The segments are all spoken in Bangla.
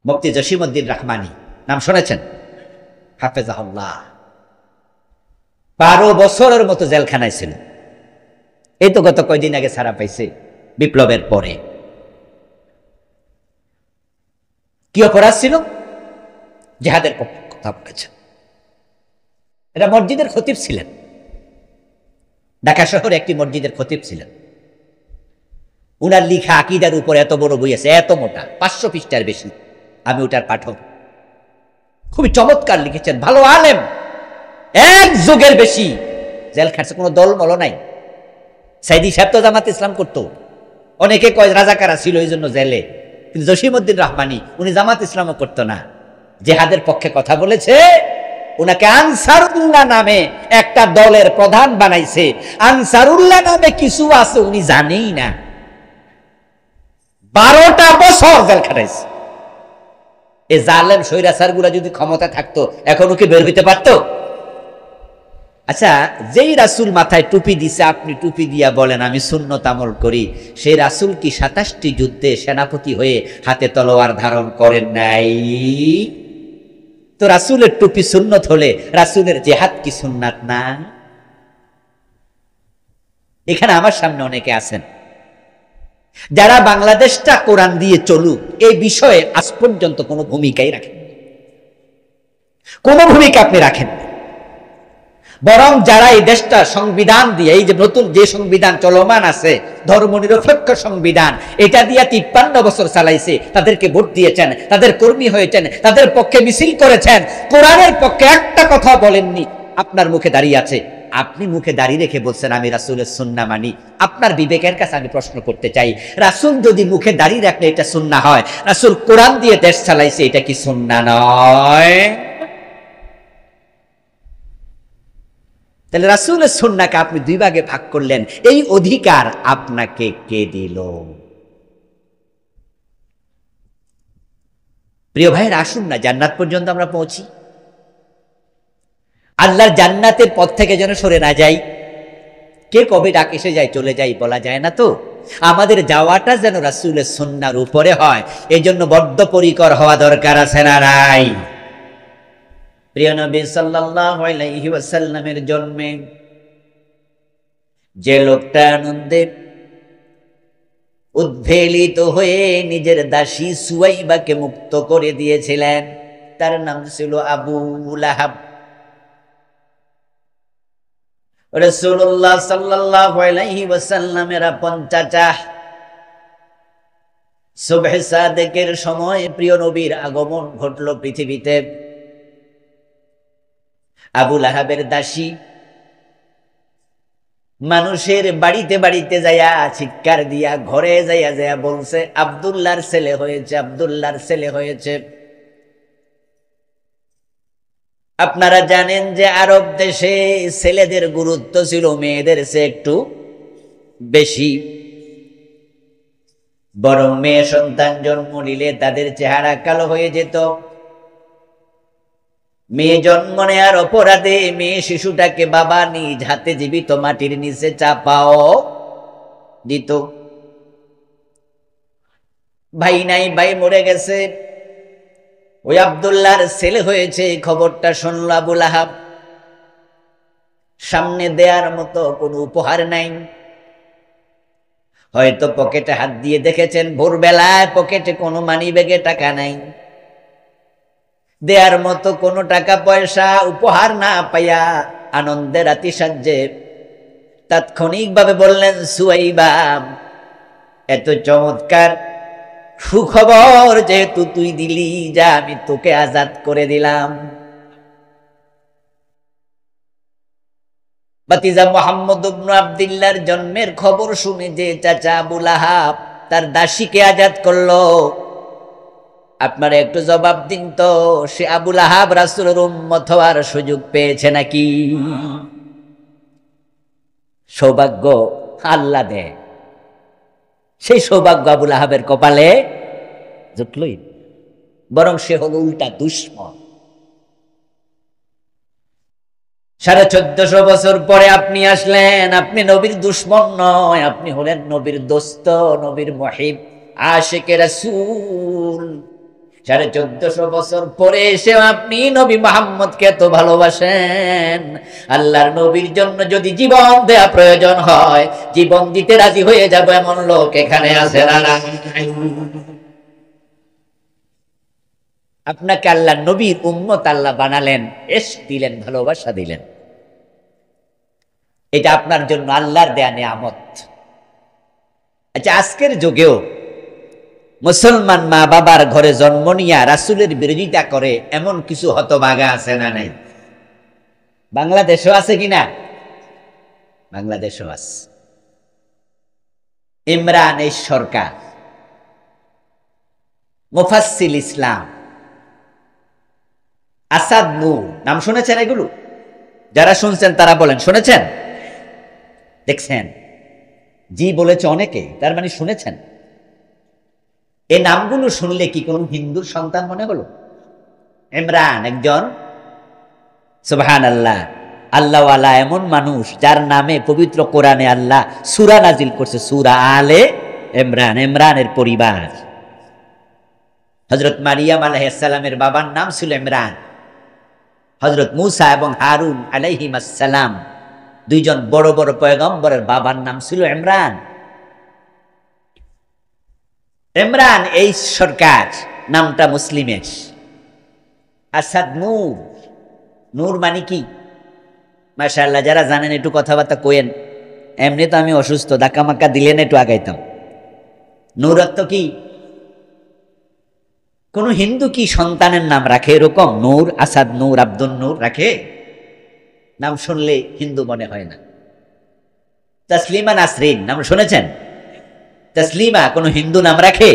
মুফতি জসিমউদ্দিন রহমানী, নাম শুনেছেন? হাফেজাহুল্লাহ। 12 বছরের মতো জেলখানায় ছিল। এই তো গত কয়দিন আগে ছাড়া পাইছে, বিপ্লবের পরে। কি অপরাধ ছিল? জিহাদের পক্ষে কথা বলেছেন। এটা মসজিদের খতিব ছিলেন, ঢাকা শহরে একটি মসজিদের খতিব ছিলেন। উনার লিখা আকীদার উপর এত বড় বই আছে, এত মোটা, 500 পৃষ্ঠার বেশি। আমি ওটার পাঠক। খুবই চমৎকার লিখেছেন, ভালো আলেম, 1 যুগের বেশি জেল খাটছে, কোনো দলমল নাই। সাইদি সাহেব তো জামাত ইসলাম করতো, অনেকে কয় রাজাকারা ছিল এই জন্য জেলে, কিন্তু জসিমউদ্দিন রহমানী উনি জামাত ইসলামও করতো না, জিহাদের পক্ষে কথা বলেছে। উনাকে আনসারুল্লাহ নামে একটা দলের প্রধান বানাইছে। আনসারুল্লাহ নামে কিছু আছে উনি জানেই না। 12টা বছর জেল খাটাইছে। এই জালেম স্বৈরাচার গুলা যদি ক্ষমতা থাকতো এখনো কি বের হইতে পারতো? আচ্ছা, যেই রাসূল মাথায় টুপি দিছে, আপনি টুপি দিয়া বলেন আমি সুন্নত আমল করি, সেই রাসূল কি 27টি যুদ্ধে সেনাপতি হয়ে হাতে তলোয়ার ধারণ করেন নাই? তো রাসূলের টুপি সুন্নত হলে রাসূলের জিহাদ কি সুন্নাত না? এখানে আমার সামনে অনেকে আছেন যারা বাংলাদেশটা কোরআন দিয়ে চলুক এই বিষয়ে আজ পর্যন্ত কোনো ভূমিকাই রাখেন, কোনো ভূমিকা আপনি রাখেন। বরং যারা এই দেশটা সংবিধান দিয়ে, এই যে নতুন যে সংবিধান চলমান আছে, ধর্মনিরপেক্ষ সংবিধান, এটা দিয়ে 53 বছর চালাইছে, তাদেরকে ভোট দিয়েছেন, তাদের কর্মী হয়েছেন, তাদের পক্ষে মিছিল করেছেন, কোরআনের পক্ষে একটা কথা বলেননি। আপনার মুখে দাঁড়িয়ে আছে, আপনি মুখে দাঁড়িয়ে রেখে বলছেন আমি রাসূলের সুন্নাহ মানি। আপনার বিবেকের কাছে আমি প্রশ্ন করতে চাই, রাসূল যদি মুখে দাঁড়িয়ে রাখলে এটা সুন্নাহ হয়, রাসূল কোরআন দিয়ে দেশ চালাইছে, এটা কি সুন্নাহ নয়? তাহলে রাসূলের সুন্নাহকে আপনি 2 ভাগে ভাগ করলেন, এই অধিকার আপনাকে কে দিল? প্রিয় ভাইয়ের, আসুন না জান্নাত পর্যন্ত আমরা পৌঁছি। আল্লাহর জান্নাতের পথ থেকে যেন সরে না যাই। কে কবে ডাক এসে যায় চলে যাই বলা যায় না, তো আমাদের যাওয়াটা যেন রাসূলের সুন্নাহর উপরে হয়, এই জন্য বদ্ধপরিকর হওয়া দরকার আছে না নাই? প্রিয় নবী সাল্লাল্লাহু আলাইহি ওয়াসাল্লামের জন্মে যে লোকটা আনন্দে উদ্বেলিত হয়ে নিজের দাসী সুয়াইবাকে মুক্ত করে দিয়েছিলেন, তার নাম ছিল আবু লাহাব। রাসূলুল্লাহ সাল্লাল্লাহু আলাইহি ওয়াসাল্লামের আপন চাচা। সুবহে সাদেকের সময় প্রিয় নবীর আগমন ঘটল পৃথিবীতে। আবু লাহাবের দাসী মানুষের বাড়িতে বাড়িতে যাইয়া চিৎকার দিয়া, ঘরে যাইয়া যাইয়া বলছে আব্দুল্লাহর ছেলে হয়েছে, আব্দুল্লাহর ছেলে হয়েছে। আপনারা জানেন যে আরব দেশে ছেলেদের গুরুত্ব ছিল মেয়েদের চেয়ে একটু বেশি। বরং মেয়ে সন্তান জন্ম নিলে তাদের চেহারা কালো হয়ে যেত। মেয়ে জন্ম নেয়ার অপরাধে মেয়ে শিশুটাকে বাবা নিজ হাতে জীবিত মাটির নিচে চাপাও দিত। ভাই নাই, ভাই মরে গেছে, ওই আব্দুল্লাহর ছেলে হয়েছে, খবরটা শুনল আবু লাহাব। সামনে দেয়ার মতো কোনো উপহার নাই। হয়তো পকেটে হাত দিয়ে দেখেছেন, ভোরবেলায় পকেটে কোনো মানি ব্যাগে টাকা নাই, দেয়ার মতো কোনো টাকা পয়সা উপহার না পাইয়া আনন্দের আতিশয্যে তাৎক্ষণিকভাবে বললেন সুয়াইবা, এত চমৎকার সুখবর যেহেতু তুই দিলি, যা আমি তোকে আজাদ করে দিলাম। ভাতিজা মুহাম্মদ ইবনে আব্দুল্লাহর জন্মের খবর শুনে যে চাচা আবু লাহাব তার দাসীকে আজাদ করলো, আপনারা একটু জবাব দিন তো, সে আবু লাহাব রাসূলের উম্মত হওয়ার সুযোগ পেয়েছে নাকি? সৌভাগ্য আল্লাহ দেয়, সেই সৌভাগ্য আবু লাহাবের কপালে জুটলই, বরং সে হলো উল্টা দুশমন। 1450 বছর পরে আপনি আসলেন, আপনি নবীর দুশমন নয়, আপনি হলেন নবীর দোস্ত, নবীর মুহিব, আশিকে রাসূল। 1450 বছর পরে এসে আপনি নবী মুহাম্মদকে এত ভালোবাসেন। আল্লাহর নবীর জন্য যদি জীবন দেয়া প্রয়োজন হয়, জীবন দিতে রাজি হয়ে যাব এমন লোক এখানে আছে না? আপনাকে আল্লাহর নবীর উম্মত আল্লাহ বানালেন, ইশক দিলেন, ভালোবাসা দিলেন। এটা আপনার জন্য আল্লাহর দেয়া নিয়ামত। আচ্ছা, আজকের যুগেও মুসলমান মা বাবার ঘরে জন্ম নিয়ে রাসূলের বিরোধিতা করে এমন কিছু হতভাগা আছে না নাই? বাংলাদেশও আছে কিনা? বাংলাদেশও আছে। ইমরান এই সরকার, মুফাসসিল ইসলাম, আসাদ নূর, নাম শুনেছেন এগুলো? যারা শুনছেন তারা বলেন শুনেছেন, দেখছেন? জি বলেছে অনেকে, তার মানে শুনেছেন। এই নামগুলো শুনলে কি কোন হিন্দুর সন্তান মনে হলো? ইমরান একজন সুবহানাল্লাহ আল্লাহওয়ালা এমন মানুষ যার নামে পবিত্র কোরআনে আল্লাহ সূরা নাজিল করছে, সূরা আলে ইমরান। ইমরানের পরিবার, হযরত মারিয়াম আলাইহিস সালামের বাবার নাম ছিল ইমরান। হযরত মূসা এবং হারুন আলাইহিমাস সালাম দুইজন বড় বড় পয়গম্বরের বাবার নাম ছিল ইমরান। ইমরান এই সরকার নামটা মুসলিমের। আসাদ নূর, নূর মানে কি? মাশাআল্লাহ, যারা জানেন একটু কথাবার্তা কইেন। এমনি তো আমি অসুস্থ, ধাক্কা মাক্কা দিলেন একটু আগাইতাম। নূর অর্থ কি? কোন হিন্দু কি সন্তানের নাম রাখে এরকম? নূর, আসাদ নূর, আব্দুল নূর রাখে? নাম শুনলে হিন্দু মনে হয় না। তাসলিমা নাসরিন নাম শুনেছেন? তাসলিমা কোন হিন্দু নাম রাখে?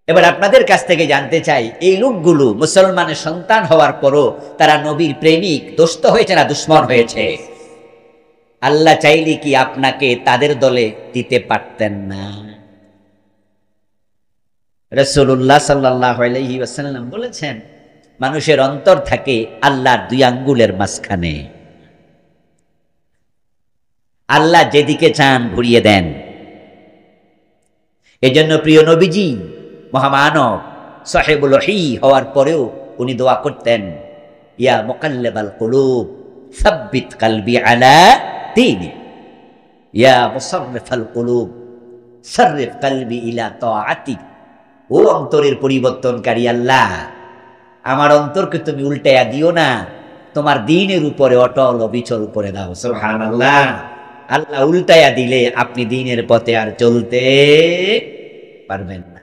এবার আপনাদের কাছ থেকে জানতে চাই, এই লোকগুলো মুসলমানের সন্তান হওয়ার পরও তারা নবীর প্রেমিক, দোস্ত হয়েছে না দুশ্মন হয়েছে? আল্লাহ চাইলে কি আপনাকে তাদের দলে দিতে পারতেন না? রাসূলুল্লাহ সাল্লাল্লাহু আলাইহি ওয়াসাল্লাম বলেছেন, মানুষের অন্তর থাকে আল্লাহর দুই আঙ্গুলের মাঝখানে। আল্লাহ যেদিকে চান ঘুরিয়ে দেন। এজন্য প্রিয় নবীজি মহামানব সাহেবুল ওহী হওয়ার পরেও উনি দোয়া করতেন, ইয়া মুকাল্লিবাল কুলুব সাব্বিত কলবি আলা দীনিক, ইয়া মুসাররিফাল কুলুব সাররিফ কলবি ইলা তাআতিক। ও অন্তরের পরিবর্তনকারী আল্লাহ, আমার অন্তরকে তুমি উল্টাইয়া দিও না, তোমার দ্বীনের উপরে অটল অবিচল করে দাও। সুবহানাল্লাহ। আল্লাহ উল্টাইয়া দিলে আপনি দ্বীনের পথে আর চলতে পারবেন না।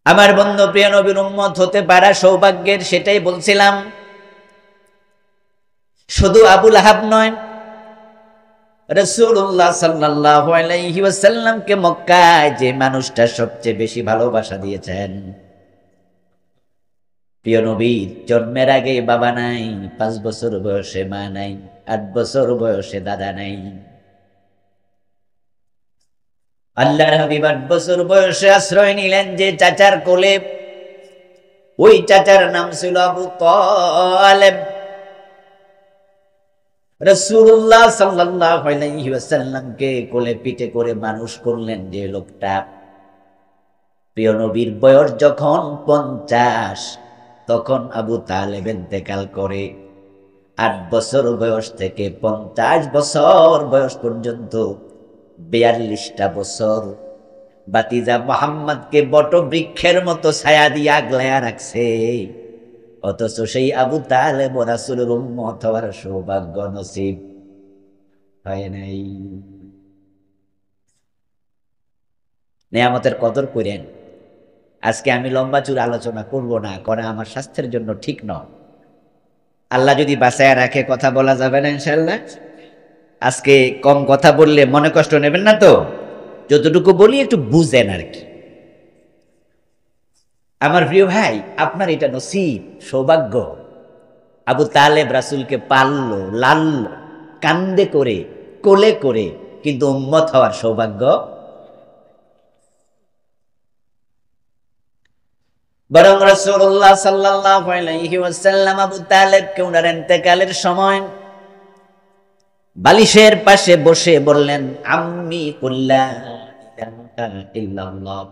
আমার বন্ধু, প্রিয় নবীর উম্মত হতে পারা সৌভাগ্যের, সেটাই বলছিলাম। শুধু আবু লাহাব নয়, রাসূলুল্লাহ সাল্লাল্লাহু আলাইহি ওয়াসাল্লামকে মক্কায় যে মানুষটা সবচেয়ে বেশি ভালোবাসা দিয়েছেন, প্রিয় নবীর জন্মের আগে বাবা নাই, 5 বছর বয়সে মা নাই, 8 বছর বয়সে দাদা নাই। আল্লাহর হাবিব 8 বছর বয়সে আশ্রয় নিলেন যে চাচার কোলে, ওই চাচার নাম ছিল আবু তালেব। রাসূলুল্লাহ সাল্লাল্লাহু আলাইহি ওয়াসাল্লামকে কোলে পিঠে করে মানুষ করলেন যে লোকটা, প্রিয় নবীর বয়স যখন 50, তখন আবু তালেব ইন্তেকাল করে। 8 বছর বয়স থেকে 50 বছর বয়স পর্যন্ত 42টা বছর বাতিজা মুহাম্মদকে বটবৃক্ষের মতো ছায়া দিয়ে আগলায়া রাখছে। অথচ সেই আবু তালেব রাসূলের উম্মত হওয়ার সৌভাগ্য নসিব হয় নাই। নিয়ামতের কদর করেন। আজকে আমি লম্বা চূড়া আলোচনা করব না, করা আমার স্বাস্থ্যের জন্য ঠিক নয়। আল্লাহ যদি বাঁচায় রাখে কথা বলা যাবে না ইনশাআল্লাহ। আজকে কম কথা বললে মনে কষ্ট নেবেন না তো? যতটুকু বলি একটু বুঝেন আর কি। আমার প্রিয় ভাই, আপনার এটা নসিব, সৌভাগ্য। আবু তালেব রাসূলকে পাললো, লাললো, কান্দে করে, কোলে করে, কিন্তু উম্মত হওয়ার সৌভাগ্য। বরং রাসূলুল্লাহ সাল্লাল্লাহু আলাইহি ওয়াসাল্লাম আবু তালেবকে ওনার ইন্তেকালের সময় বালিশের পাশে বসে বললেন, আম্মি কুল্লা ইলাহা ইল্লাল্লাহ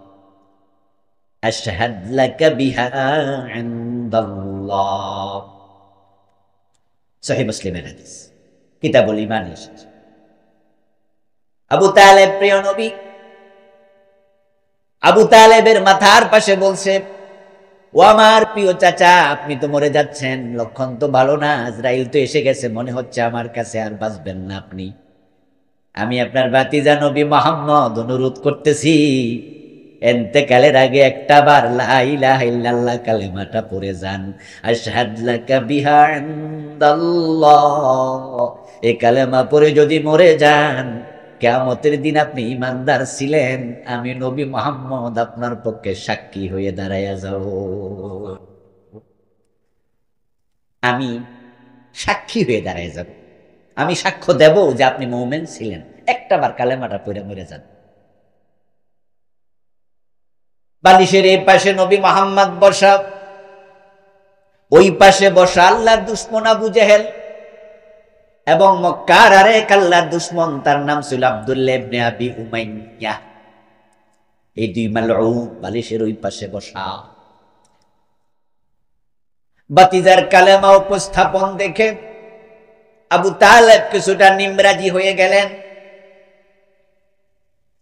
আশহাদ লাকা বিহা ইনদাল্লাহ। সহিহ মুসলিমের হাদিস, কিতাবুল ঈমান এসেছে। আবু তালেব প্রিয় নবী, আবু তালেবের মাথার পাশে বলছে, ও আমার প্রিয় চাচা, আপনি তো মরে যাচ্ছেন, লক্ষণ তো ভালো না, আজরাইল তো এসে গেছে, মনে হচ্ছে আমার কাছে আর বাঁচবেন না আপনি। আমি আপনার ভাতিজা নবী মুহাম্মদ অনুরোধ করতেছি, ইন্তেকালের আগে একটা বার লা ইলাহা ইল্লাল্লাহ কালেমাটা পড়ে যান। আশহাদ লাকা বিহা ইনদাল্লাহ, এই কালেমা পড়ে যদি মরে যান, কিয়ামতের দিন আপনি ঈমানদার ছিলেন, আমি নবী মুহাম্মদ আপনার পক্ষে সাক্ষী হয়ে দাঁড়াইয়া যাব। আমি সাক্ষী হয়ে দাঁড়ায় যাব, আমি সাক্ষ্য দেব যে আপনি মুমিন ছিলেন, একটা বার কালেমাটা পড়ে মরে যান। বালিশের এই পাশে নবী মুহাম্মদ বসা, ওই পাশে বসা আল্লাহর দুশমন আবু জেহেল, এবং মক্কার আরেক আল্লাহর দুশমন, তার নাম ছিল আব্দুল্লাহ ইবনে আবি উমাইয়া। এই দুই মালউন বালিশের ওই পাশে বসা। বাতিজার কালেমা উপস্থাপন দেখে আবু তালেব কিছুটা নিমরাজি হয়ে গেলেন।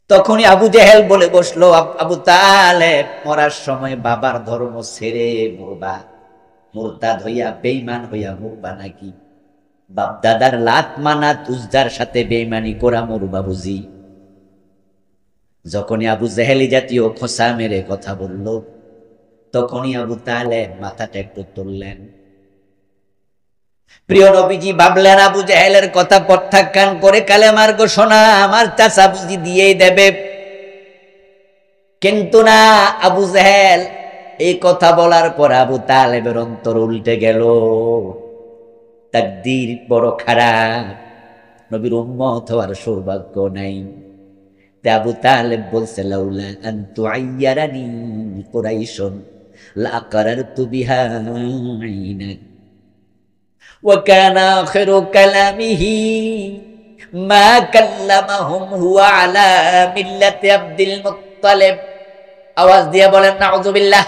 তখনই আবু জেহেল বলে বসলো, আবু তালেব, মরার সময় বাবার ধর্ম ছেড়ে মরবা, মুরতাদ হইয়া বেঈমান হইয়া মরবা নাকি? বাপ দাদার লাত মানাত উজদার সাথে বেঈমানি করা মরবা বুঝি? যখনই আবু জেহেলি জাতীয় খোসা মেরে কথা বলল, তখনই আবু তালেব মাথাটা একটু তুললেন। প্রিয় নবীজি ভাবলেন আবু জেহেলের কথা প্রত্যাখ্যান করে কালেমার ঘোষণা আমার চাচা বুঝি দিয়েই দেবে। কিন্তু না, আবু জেহেল এই কথা বলার পর আবু তালেবের অন্তর উল্টে গেল। তাকদীর বড় খারাপ, নবীর উম্মত হওয়ার সৌভাগ্য নাই। আবু তালেব বলছে, লাউলা আন তুআইয়ারানি কুরাইশুন লাআকারারতু বিহা আইনাক। وكان آخر كلامه ما كلمهم هو على ملة عبد المطلب। আওয়াজ দিয়ে বলেন নাউযুবিল্লাহ।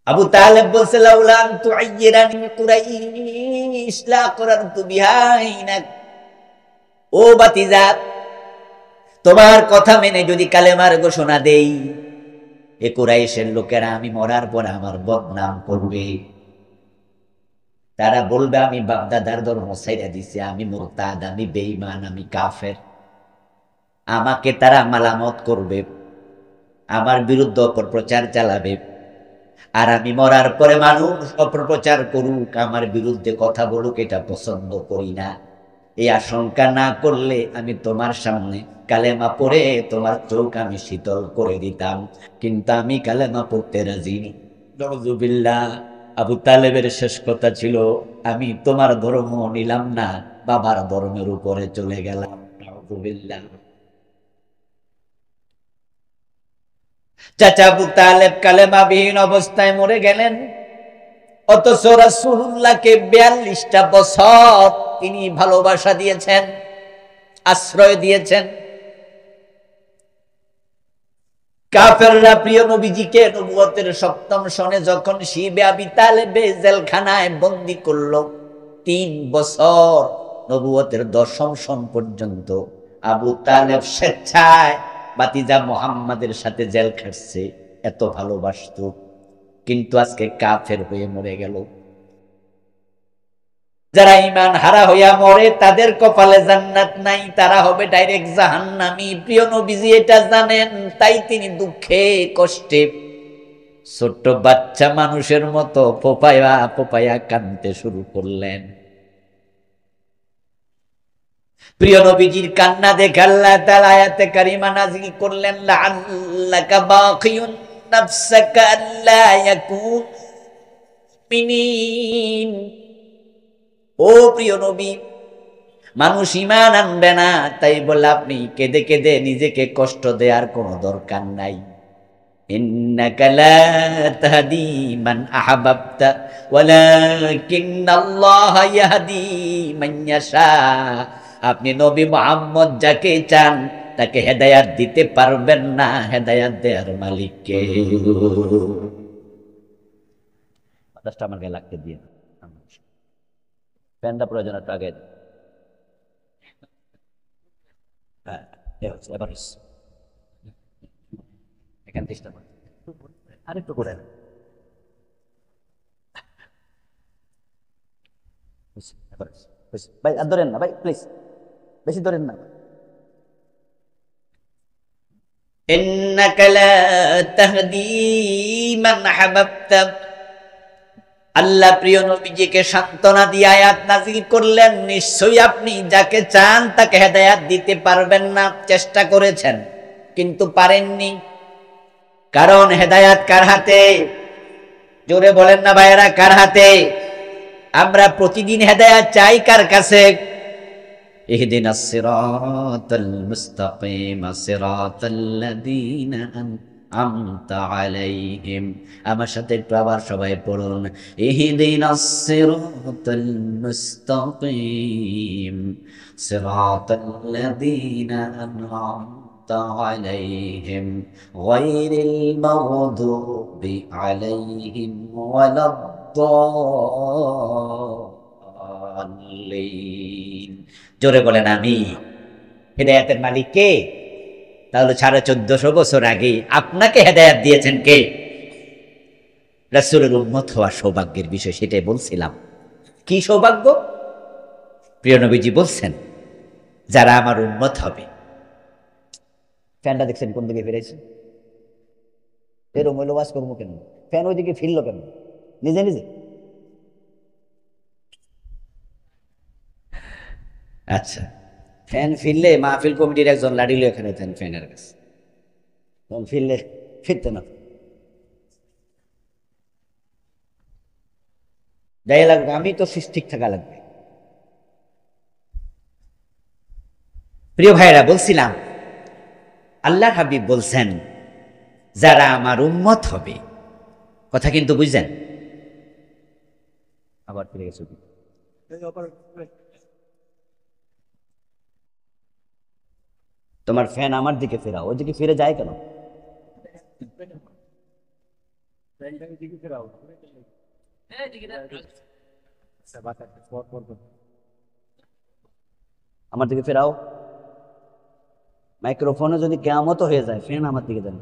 আবু তালেব বলছে, লাউলা আন তুআইয়ারানি কুরাইশ লাআকারারতু বিহা আইনাক। ও বাতিজা, তোমার কথা মেনে যদি কালেমার ঘোষণা দেই, এ কুরাইশের লোকেরা আমি মরার পর আমার বদনাম করবে। তারা বলবে আমি বাপদাদার ধর্ম ছাইড়া দিছি, আমি মুরতাদ, আমি বেঈমান, আমি কাফের। আমাকে তারা মালামত করবে, আমার বিরুদ্ধে অপপ্রচার চালাবে। আর আমি মরার পরে মানুষ অপপ্রচার করুক, আমার বিরুদ্ধে কথা বলুক, এটা পছন্দ করি না। এই আশঙ্কা না করলে আমি তোমার সামনে কালেমা পড়ে তোমার চোখ আমি শীতল করে দিতাম, কিন্তু আমি কালেমা পড়তে রাজি। নাউযুবিল্লাহ। আবু তালেবের শেষ কথা ছিল, আমি তোমার ধর্ম নিলাম না, বাবার ধর্মের উপরে চলে গেলাম। নাউযুবিল্লাহ। চাচা আবু তালেব কালেমাবিহীন অবস্থায় মরে গেলেন, অথচ রাসূলুল্লাহকে ৪২টা বছর তিনি ভালোবাসা দিয়েছেন, আশ্রয় দিয়েছেন। কাফেররা প্রিয় নবীজিকে নবুয়তের সপ্তম সনে যখন শিবে আবি তালেবে জেলখানায় বন্দী করলো, ৩ বছর নবুয়তের ১০ম সন পর্যন্ত আবু তালেব স্বেচ্ছায় বাতিজা মুহাম্মাদের সাথে জেল খাটছে, এত ভালোবাসতো। কিন্তু আজকে কাফের হয়ে মরে গেল। যারা ঈমান হারা হইয়া মরে তাদের কপালে জান্নাত নাই, তারা হবে ডাইরেক্ট জাহান্নামী। প্রিয় নবীজি এটা জানেন, তাই তিনি দুঃখে কষ্টে ছোট্ট বাচ্চা মানুষের মতো পোপায়া পোপায়া কাঁদতে শুরু করলেন। প্রিয় নবীজির কান্না দেখে আল্লাহ তাআলা আয়াতে কারিমা নাযিল করলেন, লাআল্লাকা বাকিউন নাফসাকা আল্লা ইয়াকুন মুমিনিন। ও প্রিয় নবী, মানুষ ঈমান আনবে না, তাই বলে আপনি কেঁদে কেঁদে নিজেকে কষ্ট দেওয়ার কোনো দরকার নাই। ইন্নাকা লা তাহদি মান আহবাবতা ওয়ালাকিন্নাল্লাহা ইয়াহদি মান ইয়াশা। আপনি নবী মুহাম্মদ যাকে চান তাকে হেদায়াত দিতে পারবেন না, হেদায়াত দেওয়ার মালিককে। বাতাসটা আমার গায়ে লাগতে দিয়ে ফ্যানটা প্রয়োজন একটু আগে। হ্যাঁ, এবার এখান থেকে আরেকটু করে ভাই, আর ধরেন না ভাই, প্লিজ বেশি ধরেন না। ইন্নাকা লা তাহদি মান আহবাবতা, আল্লাহ প্রিয় নবীজিকে সান্ত্বনা দিয়ে আয়াত নাযিল করলেন, নিশ্চয়ই আপনি যাকে চান তাকে হেদায়াত দিতে পারবেন না। চেষ্টা করেছেন কিন্তু পারেননি, কারণ হেদায়াত কার হাতে? জোরে বলেন না ভাইয়েরা, কার হাতে? আমরা প্রতিদিন হেদায়াত চাই কার কাছে? ইহদিনাস সিরাতাল মুস্তাকিম সিরাতাল্লাযীনা আন'আমতা আলাইহিম। আমার সাথে একটু আবার সবাই পড়ুন, ইহদিনাস সিরাতাল মুস্তাকিম সিরাতাল্লাযীনা আন'আমতা আলাইহিম গায়রিল মাগদুবি আলাইহিম ওয়ালাদ-দাল্লিন। জোরে বলেন আমি। হেদায়াতের মালিক কে? তাহলে 1450 বছর আগে আপনাকে হেদায়াত দিয়েছেন কে? রাসূলের উম্মত হওয়া সৌভাগ্যের বিষয়, সেটাই বলছিলাম। কি সৌভাগ্য? প্রিয় নবীজি বলছেন, যারা আমার উম্মত হবে। ফ্যানটা দেখছেন কোন দিকে ফিরেছে? এরকম হইলো ওয়াজ করবো কেন? ফ্যান ওইদিকে ফিরলো কেন নিজে নিজে? আচ্ছা, ফ্যান ফিরলে মাহফিল কমিটির একজন লাড়িল এখানে দেন ফ্যানের কাছে, তখন ফিরলে ফিরতে না যাই লাগবে, আমি তো ঠিক থাকা লাগবে। প্রিয় ভাইরা, বলছিলাম আল্লাহ হাবিব বলছেন যারা আমার উম্মত হবে। কথা কিন্তু বুঝছেন? আবার ফিরে গেছে। তোমার ফ্যান আমার দিকে ফেরাও, ওইদিকে ফিরে যায় কেন? আমার দিকে ফেরাও। মাইক্রোফোনে যদি কেয়ামত হয়ে যায়, ফ্যান আমার দিকে দেন।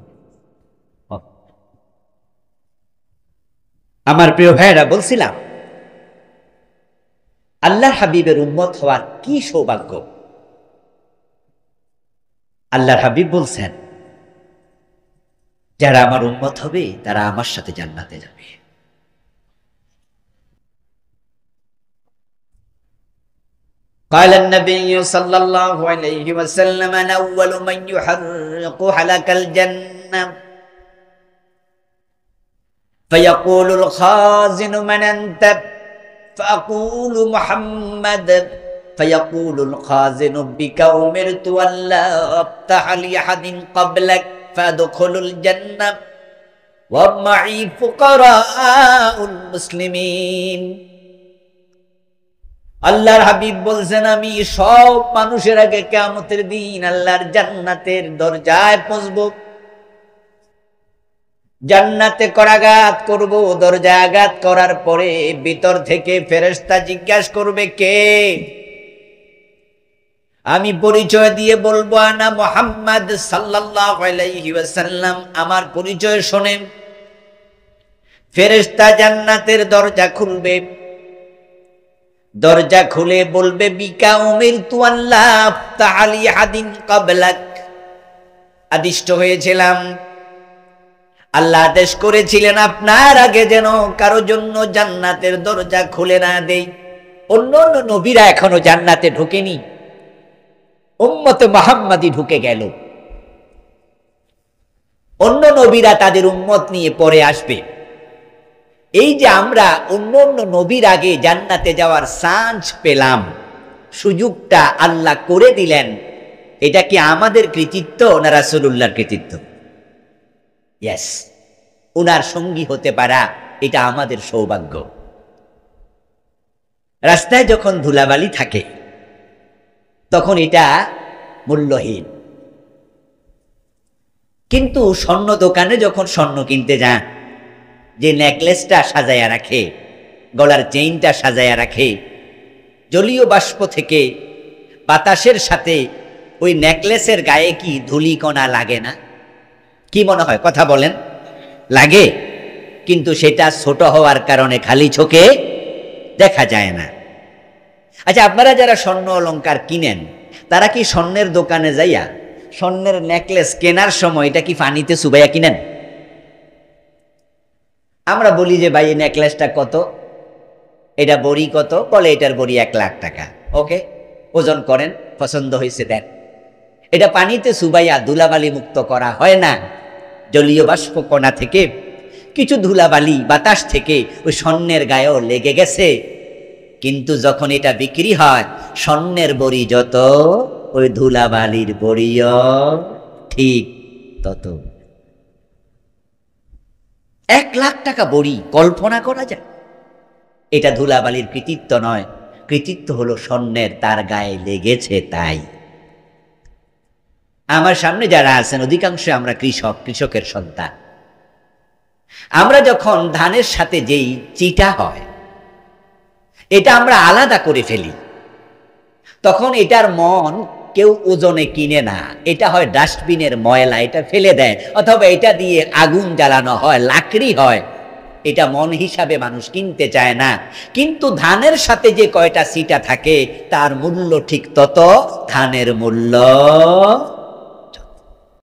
আমার প্রিয় ভাইয়েরা, বলছিলাম আল্লাহ হাবিবের উম্মত হওয়ার কি সৌভাগ্য। আল্লাহর হাবিব বলছেন যারা আমার উম্মত হবে তারা আমার সাথে জান্নাতে যাবে। قال النبي صلى الله عليه وسلم أنا أول من يحرق حلق الجنة فيقول الخازن من أنت فأقول محمد فيقول الخازن بك أمرت ألا أفتح لأحد قبلك فأدخل الجنة ومعي فقراء المسلمين। আল্লাহর হাবিব বলছেন আমি সব মানুষের আগে কিয়ামতের দিন আল্লাহর জান্নাতের দরজায় পৌঁছব, জান্নাতে করাঘাত করব। দরজায় আঘাত করার পরে ভিতর থেকে ফেরেশতা জিজ্ঞাসা করবে কে? আমি পরিচয় দিয়ে বলবো আনা মুহাম্মদ সাল্লাল্লাহু আলাইহি ওয়াসাল্লাম। আমার পরিচয় শোনেন। ফেরেশতা জান্নাতের দরজা খুলবে, দরজা খুলে বলবে বিকা উমিরতু আল্লা আফতাহ আলি আহাদিন ক্বাবলাক। আদিষ্ট হয়েছিলাম, আল্লাহ আদেশ করেছিলেন আপনার আগে যেন কারো জন্য জান্নাতের দরজা খুলে না দেই। অন্য অন্য নবীরা এখনো জান্নাতে ঢোকেনি, উম্মতে মুহাম্মাদি ঢুকে গেল। অন্য নবীরা তাদের উম্মত নিয়ে পরে আসবে। এই যে আমরা অন্য অন্য নবীর আগে জান্নাতে যাওয়ার চান্স পেলাম, সুযোগটা আল্লাহ করে দিলেন, এটা কি আমাদের কৃতিত্ব না রাসূলুল্লাহর কৃতিত্ব? ইয়েস, উনার সঙ্গী হতে পারা এটা আমাদের সৌভাগ্য। রাস্তায় যখন ধুলাবালি থাকে, তখন এটা মূল্যহীন। কিন্তু স্বর্ণ দোকানে যখন স্বর্ণ কিনতে যান, যে নেকলেসটা সাজায়া রাখে, গলার চেইনটা সাজায়া রাখে, জলীয় বাষ্প থেকে বাতাসের সাথে ওই নেকলেসের গায়ে কি ধূলিকণা লাগে না? কি মনে হয়, কথা বলেন? লাগে। কিন্তু সেটা ছোট হওয়ার কারণে খালি চোখে দেখা যায় না। আচ্ছা, আপনারা যারা স্বর্ণ অলংকার কিনেন, তারা কি স্বর্ণের দোকানে যাইয়া স্বর্ণের নেকলেস কেনার সময় এটা কি পানিতে চুবাইয়া কিনেন? আমরা বলি যে ভাই এই নেকলেসটা কত, এটা বড়ি কত, বলে এটার বড়ি 1 লাখ টাকা। ওকে, ওজন করেন, পছন্দ হয়েছে দেন। এটা পানিতে চুবাইয়া ধুলাবালি মুক্ত করা হয় না। জলীয় বাষ্প কণা থেকে কিছু ধুলাবালি বাতাস থেকে ওই স্বর্ণের গায়েও লেগে গেছে। কিন্তু যখন এটা বিক্রি হয়, স্বর্ণের বড়ি যত, ওই ধুলাবালির বড়িও ঠিক তত। 1 লাখ টাকা বড়ি কল্পনা করা যায়? এটা ধুলাবালির কৃতিত্ব নয়, কৃতিত্ব হলো স্বর্ণের, তার গায়ে লেগেছে তাই। আমার সামনে যারা আছেন অধিকাংশ আমরা কৃষক, কৃষকের সন্তান। আমরা যখন ধানের সাথে যেই চিটা হয় এটা আমরা আলাদা করে ফেলি, তখন এটার মন কেউ ওজনে কিনে না, এটা হয় ডাস্টবিনের ময়লা, এটা ফেলে দেয়, অথবা এটা দিয়ে আগুন জ্বালানো হয়, লাকড়ি হয়, এটা মন হিসাবে মানুষ কিনতে চায় না। কিন্তু ধানের সাথে যে কয়টা সিটা থাকে তার মূল্য ঠিক তত, ধানের মূল্য